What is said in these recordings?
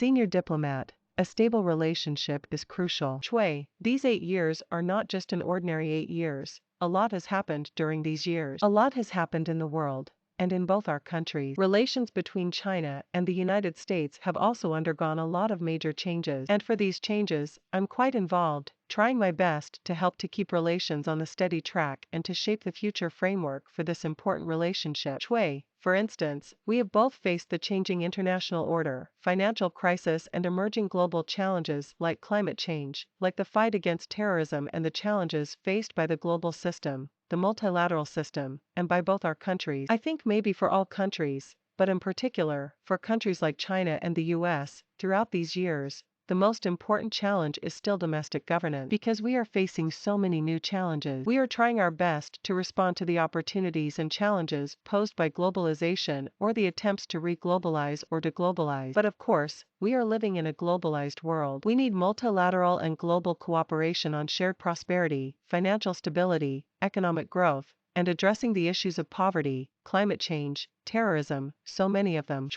Senior diplomat. A stable relationship is crucial. These 8 years are not just an ordinary 8 years. A lot has happened during these years. A lot has happened in the world, and in both our countries. Relations between China and the United States have also undergone a lot of major changes. And for these changes, I'm quite involved, trying my best to help to keep relations on the steady track and to shape the future framework for this important relationship. For instance, we have both faced the changing international order, financial crisis, and emerging global challenges like climate change, like the fight against terrorism, and the challenges faced by the global system, the multilateral system, and by both our countries. I think maybe for all countries, but in particular, for countries like China and the US, throughout these years, the most important challenge is still domestic governance. Because we are facing so many new challenges, we are trying our best to respond to the opportunities and challenges posed by globalization or the attempts to re-globalize or deglobalize. But of course, we are living in a globalized world. We need multilateral and global cooperation on shared prosperity, financial stability, economic growth, and addressing the issues of poverty, climate change, terrorism, so many of them.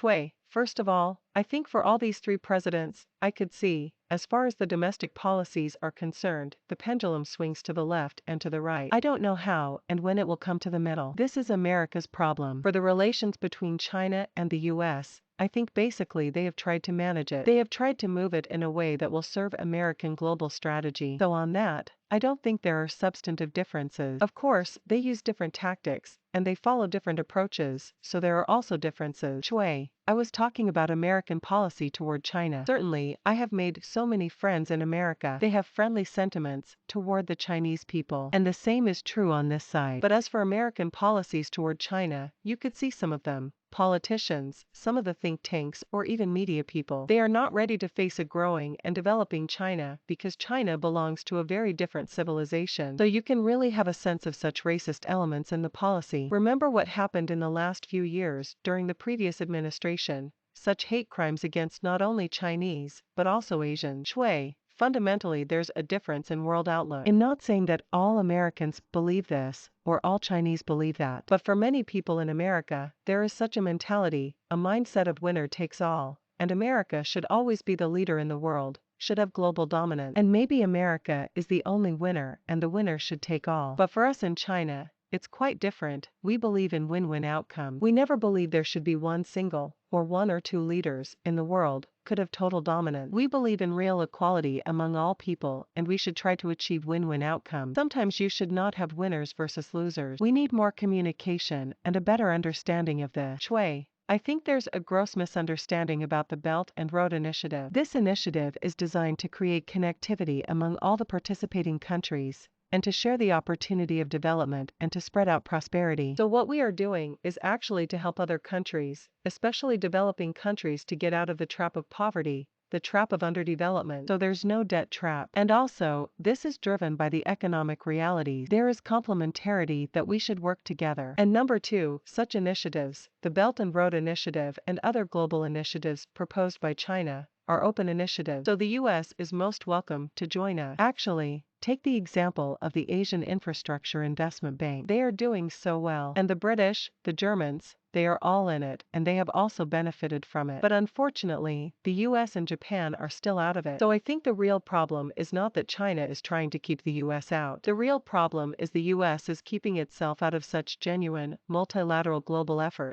First of all, I think for all these three presidents, I could see, as far as the domestic policies are concerned, the pendulum swings to the left and to the right. I don't know how and when it will come to the middle. This is America's problem. For the relations between China and the US, I think basically they have tried to manage it. They have tried to move it in a way that will serve American global strategy. So on that, I don't think there are substantive differences. Of course, they use different tactics, and they follow different approaches, so there are also differences. I was talking about American policy toward China. Certainly, I have made so many friends in America. They have friendly sentiments toward the Chinese people, and the same is true on this side. But as for American policies toward China, you could see some of them. Politicians, some of the think tanks, or even media people. They are not ready to face a growing and developing China because China belongs to a very different civilization. So you can really have a sense of such racist elements in the policy. Remember what happened in the last few years during the previous administration. Such hate crimes against not only Chinese, but also Asians. Fundamentally, there's a difference in world outlook. I'm not saying that all Americans believe this, or all Chinese believe that. But for many people in America, there is such a mentality, a mindset of winner takes all, and America should always be the leader in the world, should have global dominance. And maybe America is the only winner, and the winner should take all. But for us in China, it's quite different. We believe in win-win outcome. We never believe there should be one single, or one or two leaders, in the world, could have total dominance. We believe in real equality among all people, and we should try to achieve win-win outcomes. Sometimes you should not have winners versus losers. We need more communication and a better understanding of this. I think there's a gross misunderstanding about the Belt and Road Initiative. This initiative is designed to create connectivity among all the participating countries, and to share the opportunity of development and to spread out prosperity. So what we are doing is actually to help other countries, especially developing countries, to get out of the trap of poverty, the trap of underdevelopment. So there's no debt trap. And also, this is driven by the economic realities. There is complementarity that we should work together. And number two, such initiatives, the Belt and Road Initiative and other global initiatives proposed by China, are open initiatives. So the US is most welcome to join us. Actually, take the example of the Asian Infrastructure Investment Bank. They are doing so well. And the British, the Germans, they are all in it, and they have also benefited from it. But unfortunately, the US and Japan are still out of it. So I think the real problem is not that China is trying to keep the US out. The real problem is the US is keeping itself out of such genuine, multilateral global efforts.